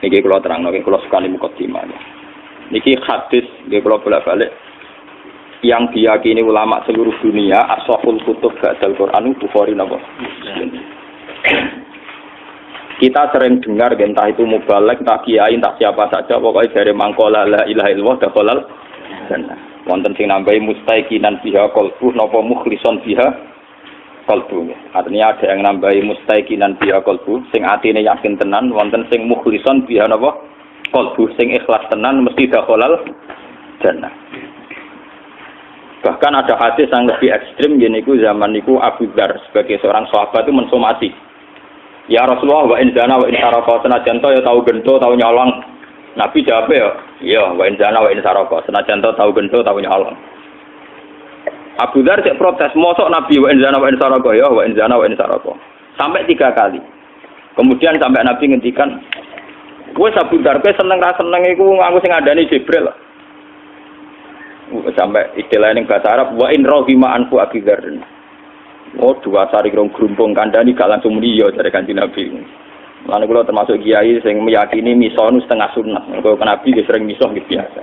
Niki kula terangno, niki kula sekali mukadimah. Niki hadis nggih kula bolak-balik yang diyakini ulama seluruh dunia ashaful kutub ba'dal Quran Bukhari napa. Kita sering dengar entah itu mubalek, entah kiai, entah siapa saja pokoknya dari mangkola la ilaha illallah dakhalal jannah. Wonten sing nambahi mustaiqinan biha qalbu napa mukhlishon biha qalbu. Artinya ada yang nambahi mustaiqinan biha qalbu sing atine yakin tenan, wonten sing mukhlishon biha napa qalbu sing ikhlas tenan mesti dakhalal jannah. Bahkan ada hadis yang lebih ekstrim yaitu zaman niku Abu Dzar sebagai seorang sahabat itu mensomasi. Ya Rasulullah wa in zana wa in saraka senajan to ya tau gento tau nyolong. Nabi jawab ya, iya wa in zana wa in saraka senajan to tau gento tau nyolong. Abu Dzar cek protes, mosok Nabi wa in zana wa in saraka ya wa in zana wa in saraka. Sampai 3 kali. Kemudian sampai Nabi ngendikan, "Wes Abu Dzar kowe seneng ra seneng iku aku sing ngandani Jibril." Sampai istilah ning bahasa Arab wa in rahima anfu Abu Dzar. Oh, 2 sari rong grumpung kandhani gak langsung muni ya dari Kanjeng Nabi. Lan kula termasuk kiai sing meyakini misah nu setengah sunah. Kok Nabi wis sering misah gitu biasa.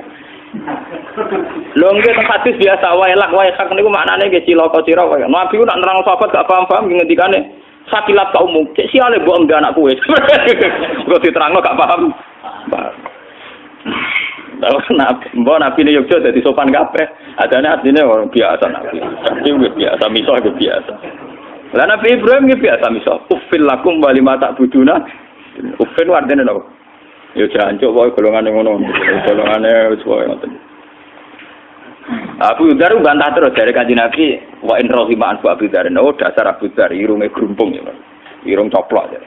Lho nggih teng hadis biasa wae lak wae hak niku maknane nggih cilaka sira wae. Nabi ku nak nerang sahabat gak paham-paham ngendikane sakilat kaummu. Cek siale mbok enggak anak kowe. Kok diterangno gak paham. Mbok Nabi ini Yogyo jadi sopan kabeh. Adane artine orang biasa Nabi. Nabi biasa misah biasa. Lah Nabi Ibrahim iki biasa misah. Ufil lakum wa lima ta'buduna. Ufil artine napa? Ya jancuk wae golongane ngono. Golongane wis wae ngoten. Abu Dzar bantah terus dari Kanjeng Nabi wa in rahima anfu Abu Dzar. Oh dasar Abu Dzar irunge grumpung ya. Irung coplok ya.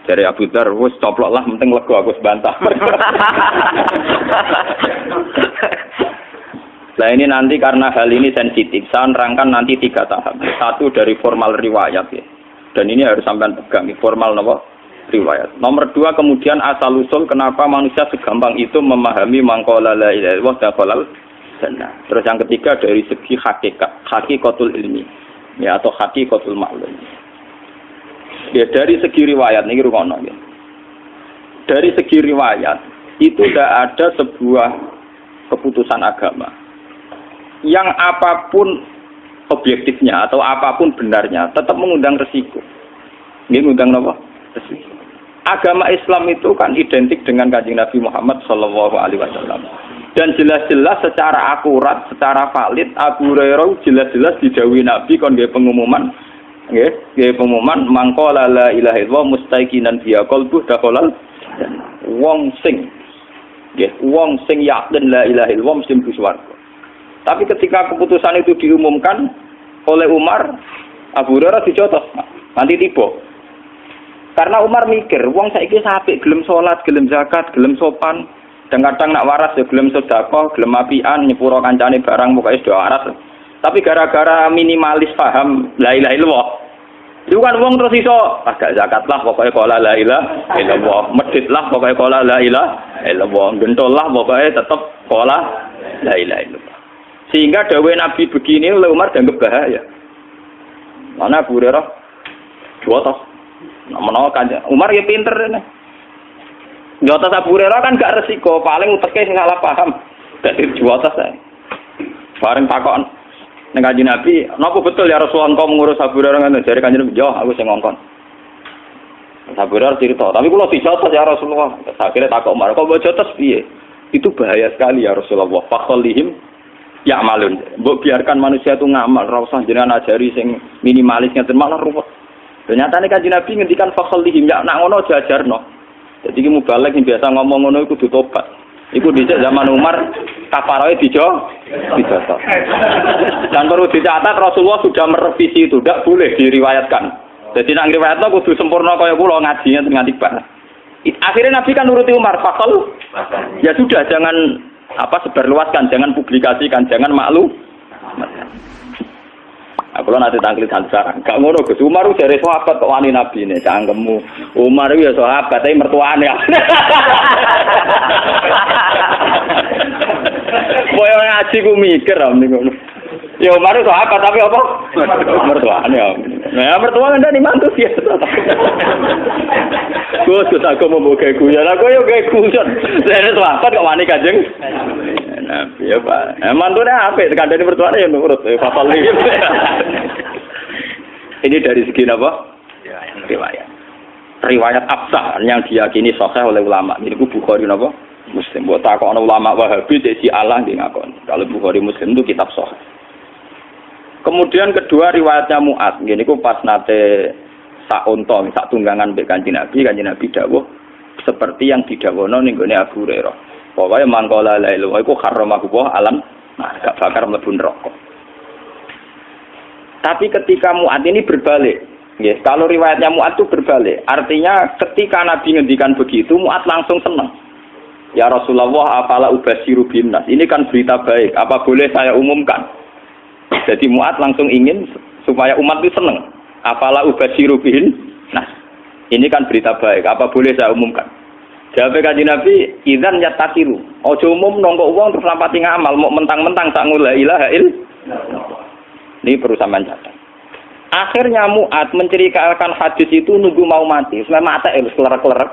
Dari Abu Dzar, wes coplok lah, penting lego aku sebantah. Nah ini nanti karena hal ini sensitif, saya nerangkan nanti 3 tahap. 1 dari formal riwayat ya, dan ini harus sampai pegang formal nopo riwayat. Nomor 2 kemudian asal usul kenapa manusia segampang itu memahami mangkola la ilaha illallah dakhalal jannah. Terus yang ketiga dari segi hakikat, hakikatul ilmi, ya atau hakikatul ma'lum. Ya dari segi riwayat ini rukono ya. Dari segi riwayat itu tidak ada sebuah keputusan agama yang apapun objektifnya atau apapun benarnya tetap mengundang resiko. Ini mengundang apa? Resiko. Agama Islam itu kan identik dengan Kanjeng Nabi Muhammad sallallahu alaihi wasallam. Dan jelas-jelas secara akurat, secara valid Abu Hurairah jelas-jelas didhawuhi Nabi kon nggih pengumuman nggih pengumuman mangkola la ilaha illallah mustaiqinan biha qalbuh dakhalal wong sing yakin la ilaha illallah mesti mlebu swarga. Tapi ketika keputusan itu diumumkan oleh Umar, Abu Hurairah dicotos nanti tiba. Karena Umar mikir wong saiki apik gelem salat, gelem zakat, gelem sopan, kadang-kadang nak waras ya gelem sedekah, gelem apian nyepuro kancane barang pokoke do waras. Tapi gara-gara minimalis paham la ilaha illallah. Itu kan wong terus iso agak zakat lah pokoknya qala la ilaha illallah, medhit lah pokoknya qala la ilaha illallah, gentol lah pokoknya tetap qala la ilaha illallah. Sehingga dawuh Nabi begini oleh Umar dianggap bahaya. Mana Abu Hurairah jotos. Menawa kan Umar ya pinter nih. Jotos Abu Hurairah kan gak resiko, paling uteke sing salah paham. Dadi jotos ae. Bareng takon ning Kanjeng Nabi, napa betul ya Rasulullah engkau mengurus Abu Hurairah ngene? Jare Kanjeng Nabi, "Yo, aku sing ngongkon." Abu Hurairah cerita, "Tapi kula dijotos ya Rasulullah." Akhirnya takok Umar, "Kok mbok jotos piye?" Itu bahaya sekali ya Rasulullah. Fakholihim ya'malun. Mbok biarkan manusia itu ngamal, ora usah jenengan ajari sing minimalis ngeten malah ruwet. Ternyata nek Kanjeng Nabi ngendikan fakholihim ya nak ngono aja ajarno. Jadi ki mubalek sing biasa ngomong ngono iku kudu tobat. Iku dhisik zaman Umar kafaroe dijotos. Dan perlu dicatat Rasulullah sudah merevisi itu, tidak boleh diriwayatkan. Jadi nak riwayatno kudu sempurna kaya kula ngajinya nganti bar. Akhirnya Nabi kan nuruti Umar, fakol. Ya sudah jangan sebarluaskan, jangan publikasikan, jangan maklum. Aku nanti tangklit sekarang. Gak ngono Gus Umar ku jare sahabat kok wani Nabi ne, cangkemmu. Umar ku ya sahabat tapi mertuane. Boyo ngaji ku mikir niku. Ya Umar itu sahabat tapi apa? Mertuane. Nah, mertua ngandani mantu biasa. Gus aku mau gawe guyon. Aku yo gawe guyon. Lene sahabat kok wani Kanjeng. Nah, ya Pak. Mantune apik kandhane mertuane ya nurut. Fasal iki. Ini dari segi apa? Riwayat absah yang diyakini sahih oleh ulama. Ini ku Bukhari napa? Muslim. Mbok takokno ulama Wahabi si Allah nggih ngakon. Kalau Bukhari Muslim itu kitab sahih. Kemudian kedua riwayatnya Mu'ad. Ngene iku pas nate sak unta, sak tunggangan mbek Kanjeng Nabi dawuh seperti yang didhawuhna ning gone Abu Hurairah. Pokoke mangkola la ilaha iku haramahu alam, nah gak bakar mlebu neraka. Tapi ketika Mu'ad ini berbalik, yes, kalau riwayatnya Mu'ad itu berbalik, artinya ketika Nabi ngendikan begitu, Mu'ad langsung senang. Ya Rasulullah, apalah ubasyiru binnas. Ini kan berita baik, apa boleh saya umumkan? Jadi Mu'ad langsung ingin supaya umat itu senang. Apalah ubasyiru binnas. Ini kan berita baik, apa boleh saya umumkan? Jawab Kanjeng Nabi, idzan yatasiru. Aja umum nongko wong terus lampati ngamal, mau mentang-mentang sak la ilaha illallah. Ini perlu sampean catat. Akhirnya Mu'ad menceritakan hadis itu nunggu mau mati. Sampai mata kelerek-kelerek.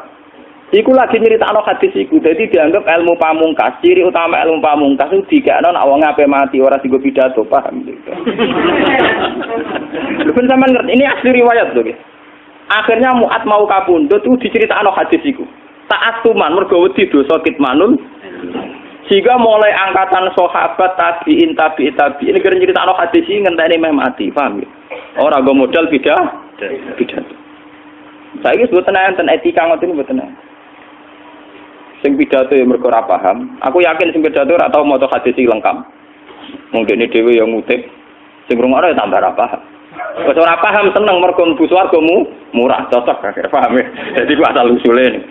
Iku lagi nyeritakno hadis iku. Jadi dianggap ilmu pamungkas. Ciri utama ilmu pamungkas itu dikakno nek wong ape mati ora digo pidato, paham gitu. Lha ben sampean ngerti ini asli riwayat lho. Akhirnya Mu'ad mau kapundhut itu diceritakno hadis iku. Ta'assuman mergo wedi dosa kitmanul. Sehingga mulai angkatan sahabat tabi'in ini kira nyeritakno hadis iki ngenteni meh mati, paham ya? Ora go modal pidato. Saiki mboten enten etika ngoten mboten. Sing pidato ya mergo ora paham. Aku yakin sing pidato ora tau maca hadis iki lengkap. Mung dene dhewe ya ngutip. Sing rungokno ya tambah ora paham. Wis ora paham seneng mergo mlebu swargamu murah, cocok gak paham ya. Jadi ku asal usule.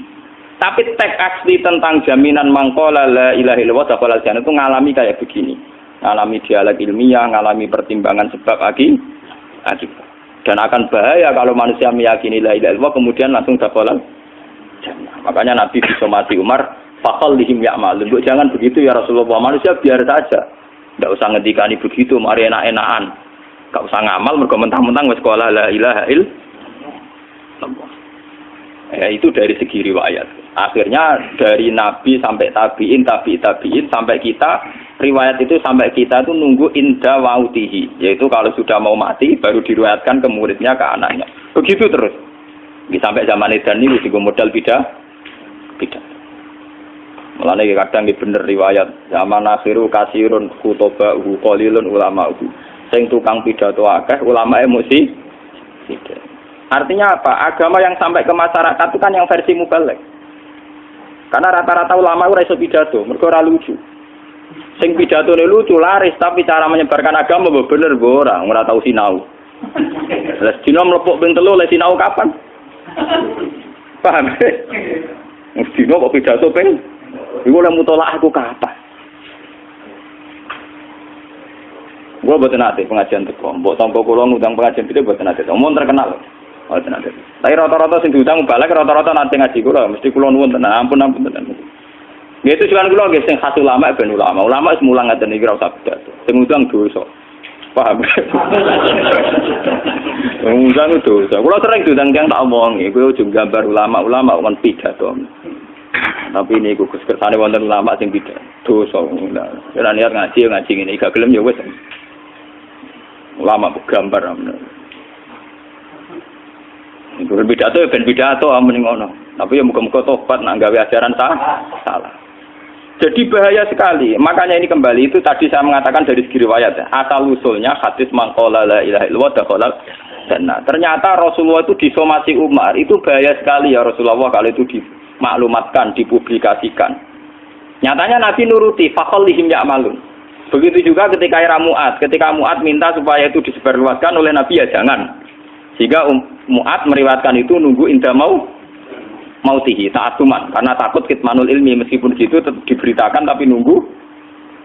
Tapi teks asli tentang jaminan mangkola la ilaha illallah dakhalal jannah itu ngalami kayak begini. Ngalami dialog ilmiah, ngalami pertimbangan sebab akibat. Dan akan bahaya kalau manusia meyakini la ilaha illallah kemudian langsung dakhalal jannah. Makanya Nabi disomati Umar, faqal lihim ya'malun. Jangan begitu ya Rasulullah, manusia biar saja. Enggak usah ngendikani begitu, mari enak-enakan. Enggak usah ngamal mergo mentang-mentang wis sekolah la ilaha illallah. Itu dari segi riwayat. Akhirnya dari Nabi sampai tabi'in sampai kita, riwayat itu sampai kita itu nunggu inda wautihi, yaitu kalau sudah mau mati baru diriwayatkan ke muridnya, ke anaknya. Begitu terus. Sampai zaman edan ini juga modal beda. Mulane kadang bener riwayat zaman akhiru kasirun khutobahu qalilun ulama'uhu. Sing tukang pidato akeh, ulama emosi. Artinya apa? Agama yang sampai ke masyarakat itu kan yang versi mubalek. Karena rata-rata ulama ora iso pidato, mergo ora lucu. Sing pidatone lucu laris, tapi cara menyebarkan agama bener ora tau sinau. Lah dina mlepuk ping 3 le sinau kapan? Paham? Dina kok pidato ping iku lek mutolaah aku kapan? Gua boten ate pengajian teko. Mbok tampa kula ngundang pengajian itu boten ate. Omong terkenal. Oh tenan. Tapi rata-rata sing diundang balik rata-rata nanti ngaji kula mesti kula nuwun tenan. Ampun tenan. Nggih itu jualan kula nggih sing khas ulama ben ulama. Ulama wis mulang ngaten iki ora usah pidato. Sing undang dosa. Paham? Undang dosa. Kula sering diundang tiyang tak omongi, kowe ojo gambar ulama kon pidato. Tapi niku kersane wonten ulama sing pidato. Dosa. Ora niat ngaji ngene gak gelem ya wis. Ulama gambar amen. Pidato ya ben pidato amun ngono. Tapi ya muga-muga tobat nak gawe ajaran salah. Jadi bahaya sekali. Makanya ini kembali itu tadi saya mengatakan dari segi riwayat. Asal usulnya hadis mangqala la ilaha illallah dakhalal jannah. Ternyata Rasulullah itu disomasi Umar. Itu bahaya sekali ya Rasulullah kalau itu dimaklumatkan, dipublikasikan. Nyatanya Nabi nuruti faqal lihim ya'malun. Begitu juga ketika era Mu'ad. Ketika Mu'ad minta supaya itu disebarluaskan oleh Nabi ya jangan. Sehingga Mu'ad meriwayatkan itu nunggu indah mautihi ta'asuman karena takut kitmanul ilmi, meskipun gitu tetap diberitakan tapi nunggu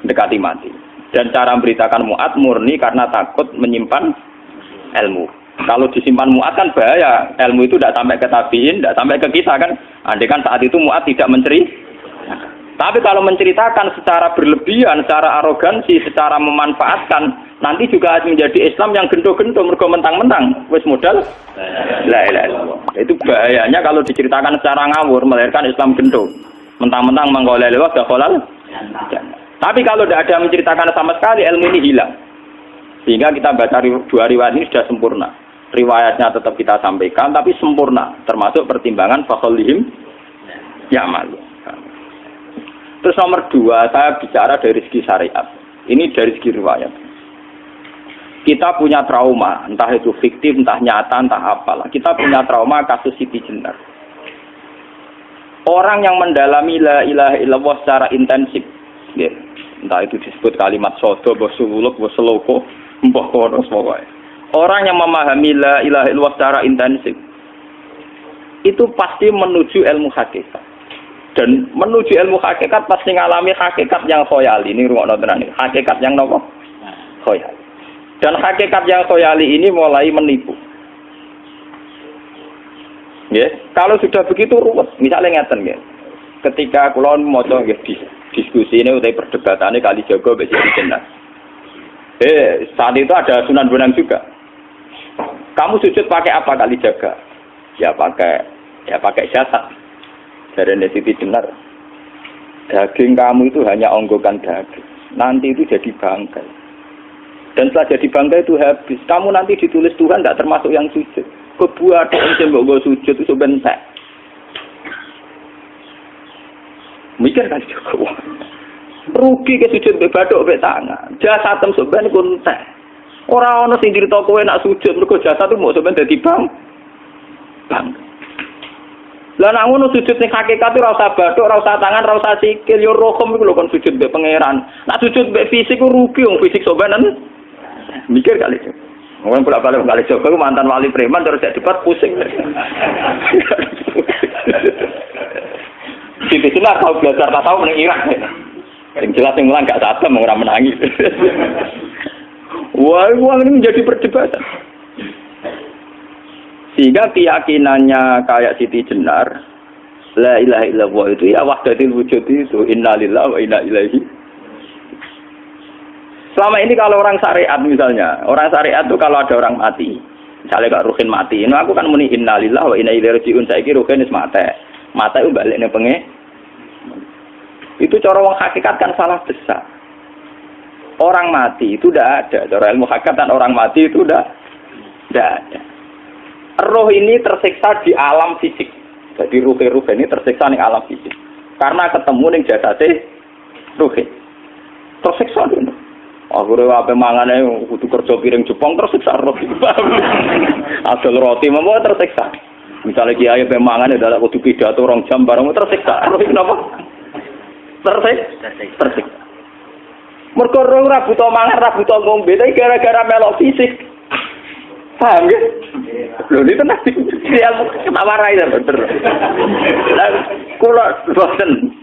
dekati mati. Dan cara memberitakan Mu'ad murni karena takut menyimpan ilmu. Kalau disimpan Mu'ad kan bahaya, ilmu itu tidak sampai ke tabi'in, tidak sampai ke kita kan. Andai kan saat itu Mu'ad tidak menceritakan. Tapi kalau menceritakan secara berlebihan, secara arogansi, secara memanfaatkan Nanti juga menjadi Islam yang gendo-gendo mergo mentang-mentang wis modal la ilaha illallah. Itu bahayanya kalau diceritakan secara ngawur melahirkan Islam gendo. Mentang-mentang mengqala la ilaha illallah. Tapi kalau tidak ada menceritakan sama sekali, ilmu ini hilang. Sehingga kita baca dua riwayat ini sudah sempurna. Riwayatnya tetap kita sampaikan, tapi sempurna. Termasuk pertimbangan fakholihim ya'malu. Terus nomor 2, saya bicara dari segi syariat. Ini dari segi riwayat. Kita punya trauma, entah itu fiktif, entah nyata, entah apalah. Kita punya trauma kasus Siti Jenar. Orang yang mendalami la ilaha illallah secara intensif, ya, entah itu disebut kalimat sodo, bosuluk, boseloko, mbah kono pokoknya. Orang yang memahami la ilaha illallah secara intensif, itu pasti menuju ilmu hakikat. Dan menuju ilmu hakikat pasti ngalami hakikat yang khoyali. Ini rungokno tenan iki. Hakikat yang nopo? Khoyali. Dan hakikat yang khoyali ini mulai menipu. Ya, kalau sudah begitu ruwet. Misalnya ngeten nggih. Ketika kula maca nggih diskusi ini utai perdebatannya kali jago mbek Siti Jenar. Saat itu ada Sunan Bonang juga. Kamu sujud pakai apa kali jaga? Ya pakai jasad. Dari Siti Jenar. Daging kamu itu hanya onggokan daging. Nanti itu jadi bangkai. Dan setelah jadi bangkai itu habis. Kamu nanti ditulis Tuhan tidak termasuk yang sujud. Kebuat yang mbok sujud itu bentek. Mikir kan juga. Rugi ke sujud mbek bathuk mbek tangan. Jasad sampeyan iku entek. Ora ana sing crita kowe nak sujud mergo jasad itu mbok sampeyan dadi bang. Lah nek ngono sujud ning hakikat ora usah bathuk, ora usah tangan, ora usah sikil, yo rohom iku lho kon sujud mbek pangeran. Nak sujud mbek fisik ku rugi wong fisik sampeyan. Mikir kali itu. Ngomong bolak-balik kali Joko mantan wali preman terus jadi debat pusing. Siti Jenar tahu belajar tak tahu meneng Irak. Yang jelas yang mulang gak satem orang menangis. Wah, ini menjadi perdebatan. Sehingga keyakinannya kayak Siti Jenar, la ilaha illallah itu ya wahdatul wujud itu innalillahi wa inna ilaihi. Selama ini kalau orang syariat misalnya, orang syariat itu kalau ada orang mati, misalnya Kak Ruhin mati, ini aku kan muni innalillahi wa inna ilaihi raji'un, saiki Ruhin wis mati. Mati itu balik ning penge. Itu cara wong hakikat kan salah besar. Orang mati itu tidak ada, cara ilmu hakikat orang mati itu tidak ada. Roh ini tersiksa di alam fisik. Jadi ruh ini tersiksa di alam fisik. Karena ketemu ning jasate Ruhin. Tersiksa dulu. Aku apa mangane kudu kerja piring Jepang tersiksa roh. Asal roti memang tersiksa. Misalnya kiai pemangane dadak kudu pidato 2 jam bareng tersiksa. Roh kenapa? Tersiksa. Mergo roh ora buta mangan, ora buta ngombe, tapi gara-gara melok fisik. Paham ya? Lho ini tenang sih. Kenapa rai bener. Lah kula boten.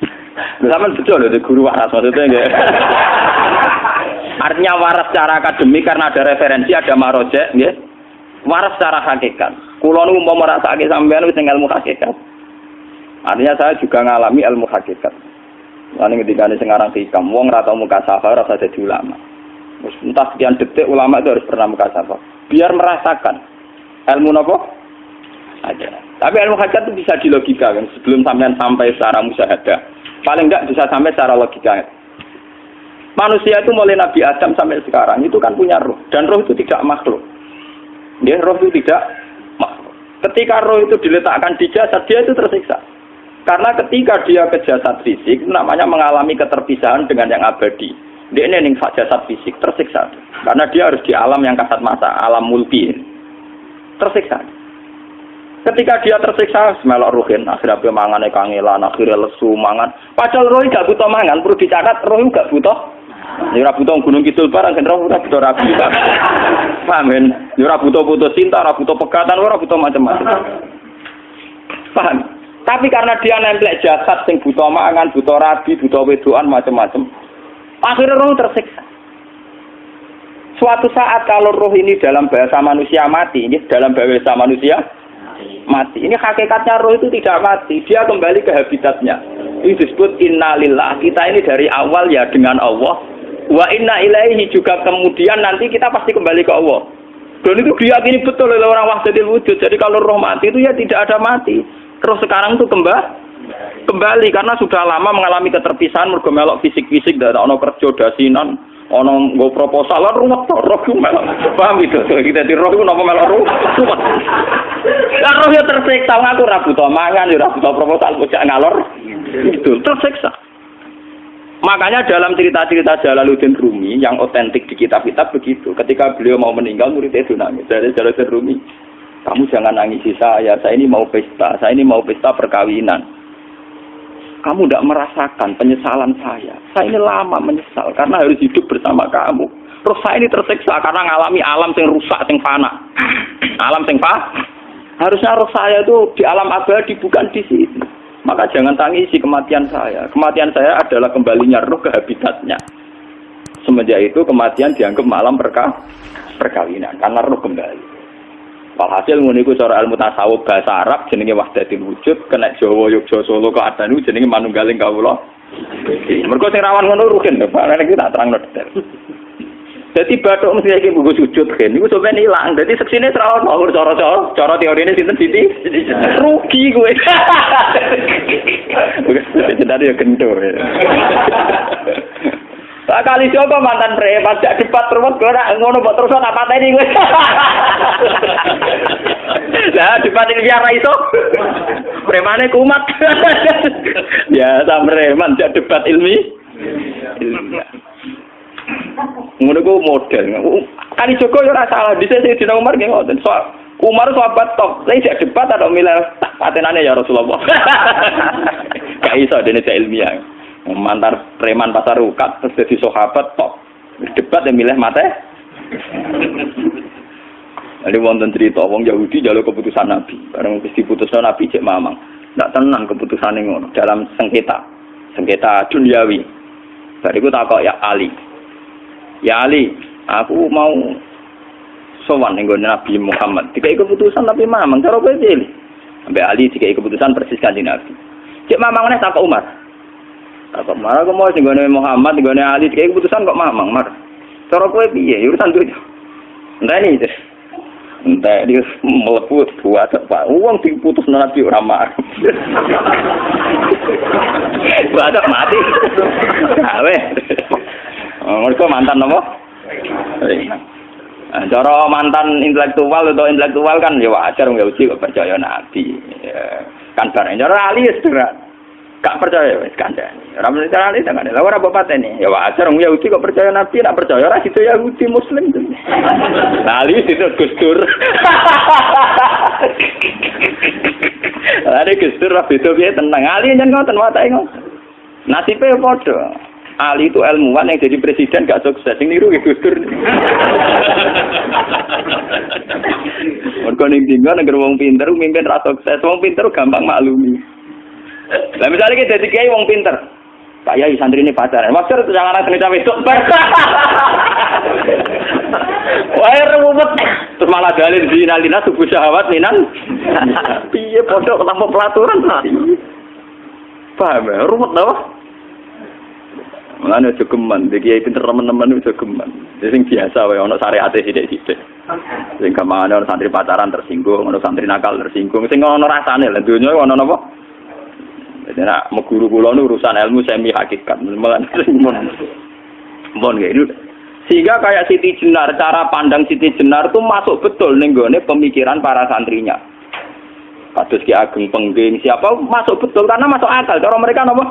Sampeyan betul lho guru waras maksudnya nggih. Artinya waras secara akademik karena ada referensi, ada marojek, nggih. Waras secara hakikat. Kula niku mau merasake sampeyan wis ilmu hakikat. Artinya saya juga ngalami ilmu hakikat. Lan ngendikane sing aran hikam, wong ora tau muka safar ora dadi ulama. Wis entah sekian detik ulama itu harus pernah muka safar. Biar merasakan ilmu napa? Ada. Tapi ilmu hakikat itu bisa dilogikakan sebelum sampean sampai secara musyahadah. Paling enggak bisa sampai secara logika. Manusia itu mulai Nabi Adam sampai sekarang itu kan punya roh. Dan roh itu tidak makhluk. Ya, roh itu tidak makhluk. Ketika roh itu diletakkan di jasad, dia itu tersiksa. Karena ketika dia ke jasad fisik, namanya mengalami keterpisahan dengan yang abadi. Dia ini jasad fisik, tersiksa. Karena dia harus di alam yang kasat mata, alam mulki. Tersiksa. Ketika dia tersiksa, semelok ruhin, akhirnya dia mangannya kangelan, akhirnya lesu, mangan. Padahal roh gak butuh mangan, perlu dicatat, roh gak butuh. Ini ora butuh gunung kidul barang, kan ora butuh rabi. Paham kan? Ini ora butuh cinta, ora butuh pegatan, ora butuh macam-macam. Paham? Tapi karena dia nemplek jasad sing butuh mangan, butuh rabi, butuh wedoan macam-macam. Akhirnya roh tersiksa. Suatu saat kalau roh ini dalam bahasa manusia mati, ini dalam bahasa manusia mati. Ini hakikatnya roh itu tidak mati, dia kembali ke habitatnya. Ini disebut innalillah. Kita ini dari awal ya dengan Allah. Wa inna ilaihi juga kemudian nanti kita pasti kembali ke Allah. Dan itu diyakini betul oleh orang wahdatul wujud. Jadi kalau roh mati itu ya tidak ada mati. Terus sekarang itu kembali karena sudah lama mengalami keterpisahan mergo melok fisik-fisik dan ono kerja dasinan, ono nggo proposal lan ruwet to roh ku melok. Paham itu? Kita di roh ku napa melok ruwet. Lah roh ya tersiksa aku ora butuh mangan, ora butuh proposal bocah ngalor. Itu tersiksa. Makanya dalam cerita-cerita Jalaluddin Rumi yang otentik di kitab-kitab begitu. Ketika beliau mau meninggal, muridnya itu nangis. Dari Jalaluddin Rumi, kamu jangan nangisi saya ini mau pesta, saya ini mau pesta perkawinan. Kamu tidak merasakan penyesalan saya ini lama menyesal karena harus hidup bersama kamu. Terus saya ini tersiksa karena ngalami alam yang rusak, yang fana. Alam yang harusnya roh saya itu di alam abadi, bukan di sini. Maka jangan tangisi kematian saya. Kematian saya adalah kembalinya roh ke habitatnya. Semenjak itu kematian dianggap malam perkawinan karena roh kembali. Walhasil ngono iku cara ilmu tasawuf bahasa Arab jenenge wahdatul wujud, kena Jawa Yogya Solo kok adane jenenge manunggaling kawula. Mergo sing rawan ngono rugen to, Pak. Nek tak terangno detail. Dadi bathuk mesti iki buku sujud kan. Niku sampeyan ilang. Dadi seksine ora ono cara teorine sinten Siti? Rugi kowe. Jadi ya kentur. Lah kali coba mantan preman jak debat terus ora ngono mbok terus tak pateni kowe. Lah debat iki ora iso. Premane kumat. Ya ta preman jak debat ilmi. Ngono ku model. Kali Joko yo ora salah, dhisik Sayyidina Umar nggih ngoten. Umar sahabat top, lha jak debat ada milih tak patenane ya Rasulullah. Gak iso dene ilmiah. Mantar preman pasar ukat terus jadi sahabat top. Debat yang milih mate. Ada wonten cerita wong Yahudi njaluk keputusan Nabi. Bareng wis diputusno Nabi cek mamang. Ndak tenang keputusane ngono dalam sengketa duniawi. Bariku takok ya Ali. Ya Ali, aku mau sowan ning Nabi Muhammad. Dikai keputusan Nabi mamang cara kowe pilih. Sampai Ali dikai keputusan persis kanjeng Nabi. Cek mamang meneh takok Umar. Takok Umar aku mau sing Muhammad, ning Ali dikai keputusan kok mamang, Mar. Cara kowe piye? Urusan duit. Enteni itu. Entah dia meleput buat apa? Uang diputus Nabi ora mar. Buat mati. Awe. Mereka mantan apa? Cara mantan intelektual atau intelektual kan ya wajar nggak uji kok percaya Nabi. Kan bareng cara Ali ya gak percaya wis kandhani. Ora mesti cara Ali kan lha ora bapak ini. Ya wajar nggak uji kok percaya Nabi, nak percaya ora situ Yahudi Muslim. Ali itu Gus Dur. Lah Gus Dur beda piye tenang. Ali nyen ngoten watake ngoten. Nasibe padha. Ali itu ilmuwan yang jadi presiden gak sukses, yang niru ya Gus Dur. Mereka ning-tinggal negara wong pinter, mimpin ra sukses, wong pinter gampang maklumi. Lah misalnya kita jadi kiai wong pinter, Pak Yai santri ini pacaran, maksud itu jangan asli cawe itu. Wah ruwet, terus malah dalil zinalina subuh syahwat minan. Piye pondok tanpa pelaturan. Paham ya, ruwet tau. Mulane aja geman, iki kiai pinter teman-teman aja geman. Sing biasa wae ana syariate sithik-sithik. Sing kamane ana santri pacaran tersinggung, ana santri nakal tersinggung, sing ana rasane lha donya ana napa? Dadi nek meguru kula nu urusan ilmu semi hakikat. Mulane mon gitu. Sehingga kayak Siti Jenar, cara pandang Siti Jenar tuh masuk betul ning gone pemikiran para santrinya. Kados Ki Ageng Pengging siapa masuk betul karena masuk akal. Cara mereka napa?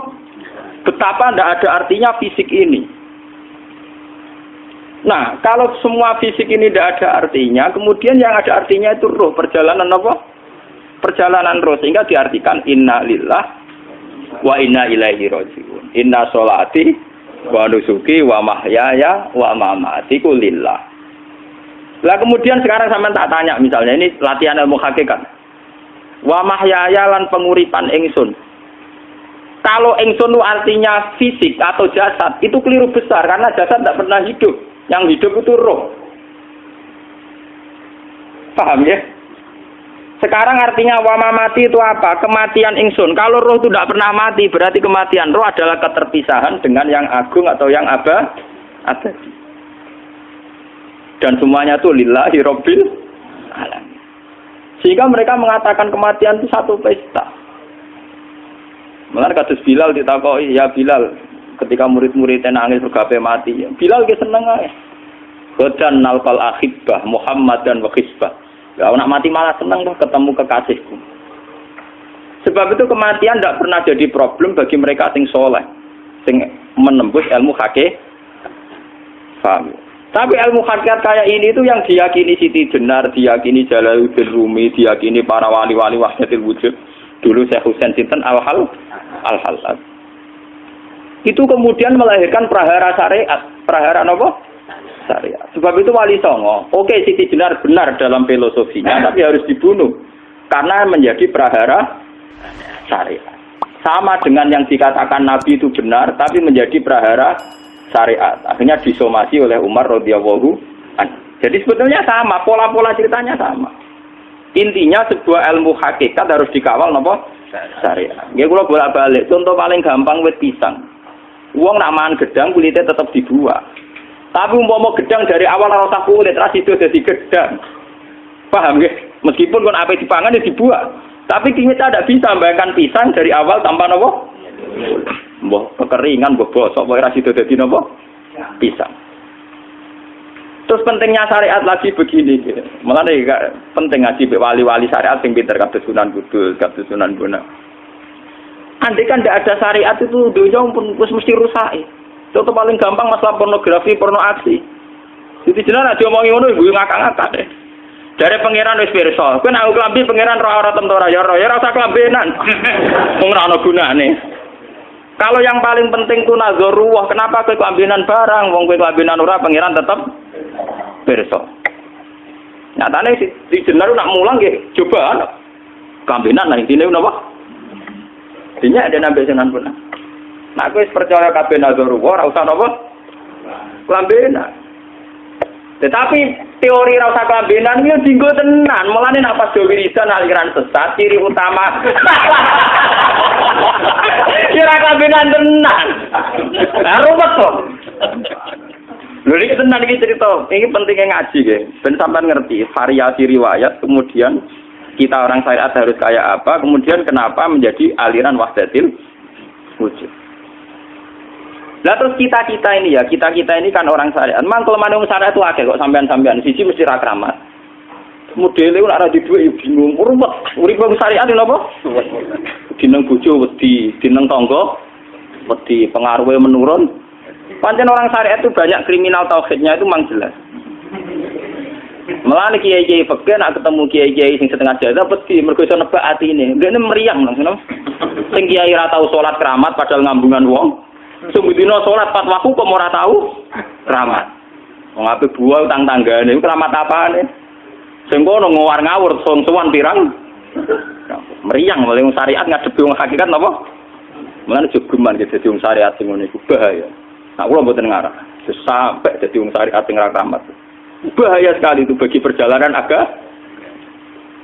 Betapa tidak ada artinya fisik ini. Nah, kalau semua fisik ini tidak ada artinya, kemudian yang ada artinya itu roh, perjalanan apa? Perjalanan roh, sehingga diartikan inna lillah wa inna ilaihi raji'un. Inna sholati wa nusuki wa mahyaya wa mamati ku lillah. Lah kemudian sekarang sampean tak tanya misalnya, ini latihan ilmu hakikat. Wa mahyaya lan penguripan ingsun. Kalau ingsun itu artinya fisik atau jasad, itu keliru besar karena jasad tidak pernah hidup. Yang hidup itu roh. Paham ya? Sekarang artinya wama mati itu apa? Kematian ingsun. Kalau roh itu tidak pernah mati, berarti kematian roh adalah keterpisahan dengan yang agung atau yang abadi. Dan semuanya itu lillahi rabbil alamin. Sehingga mereka mengatakan kematian itu satu pesta. Mulane kados Bilal ditakoki, "Ya Bilal, ketika murid-muridnya nangis bergape mati." Bilal ge seneng ae. Godan nalqal ahibbah Muhammad dan wa hisbah. Ya anak mati malah seneng tuh ketemu kekasihku. Sebab itu kematian tidak pernah jadi problem bagi mereka sing soleh, sing menembus ilmu hakikat. Paham? Tapi ilmu hakikat kayak ini itu yang diyakini Siti Jenar, diyakini Jalaluddin Rumi, diyakini para wali-wali wahdatul wujud. Dulu Syekh Husain Sinten Al-Halal. Itu kemudian melahirkan prahara syariat. Prahara apa? Syariat. Sebab itu Wali Songo, oke Siti Jenar benar dalam filosofinya, tapi harus dibunuh karena menjadi prahara syariat. Sama dengan yang dikatakan Nabi itu benar, tapi menjadi prahara syariat. Akhirnya disomasi oleh Umar radhiyallahu anhu. Jadi sebetulnya sama, pola-pola ceritanya sama. Intinya sebuah ilmu hakikat harus dikawal napa? Syariat. Nggih kula bolak-balik, contoh paling gampang wit pisang. Wong nak mangan gedang kulitnya tetap dibuang. Tapi umpama gedang dari awal ora usah kulit, ra sido dadi gedang. Paham nggih? Meskipun kon ape dipangan ya dibuang. Tapi kita tidak bisa membayangkan pisang dari awal tanpa napa? Mbah kekeringan, mbah bosok, mbah ra sido dadi napa? Pisang. Terus pentingnya syariat lagi begini, gitu. Malah penting ngaji wali-wali syariat yang pinter kados Sunan Kudus, kados Sunan Bonang. Andai kan tidak ada syariat itu dunia pun mesti rusak. Contoh paling gampang masalah pornografi, porno aksi. Jadi jenengan aja omongi ngono ibu ngakak-ngakak deh. Dari pangeran wis pirsa, kowe nek klambi pangeran roh ora tentu ora ya ora usah klambenan. Wong ora ana gunane. Kalau yang paling penting ku nazarullah, kenapa kowe klambenan barang? Wong kowe klambenan ora pangeran tetep pirsa. Nyatane si jenar nak mulang nggih coba klambenan lah intine napa? Dinya ada nabi Sunan Bonang. Nah, aku percaya kabeh nazarullah, ora usah napa? Klambenan. Tetapi teori ora usah klambenan iki dienggo tenan. Mulane nek pas do wiridan aliran sesat, ciri utama. Kira klambenan tenan. Lah ruwet to. Lha iki tenan iki cerita. Iki pentingnya ngaji nggih. Ben sampean ngerti variasi riwayat, kemudian kita orang syariat harus kayak apa, kemudian kenapa menjadi aliran wahdatil wujud. Lah terus kita ini ya, kita ini kan orang syariat. Memang kelemahan orang syariat itu akeh kok sampean-sampean siji mesti ra kramat. Modele ora ada duwe bingung, ruwet. Urip wong syariat lho apa? Dineng bojo wedi, dineng tangga wedi, pengaruhe menurun. Pancen orang syariat itu banyak kriminal tauhidnya itu memang jelas. Melane kiai-kiai fikih nek ketemu kiai-kiai sing setengah jadah wedi mergo iso nebak atine. Ndekne meriang ngono. Sing kiai ora tau salat keramat padahal ngambungan wong. Sumudina salat 4 waktu kok ora tau keramat. Wong ape buah utang tanggane iku keramat apane? Sing kono ngawar ngawur sowan pirang. Meriang oleh wong syariat ngadepi wong hakikat napa? Mulane jogeman ge dadi wong syariat sing ngene iku bahaya. Nah kula mboten ngarah. Sampai dadi wong syariat sing ra keramat. Bahaya sekali itu bagi perjalanan agama.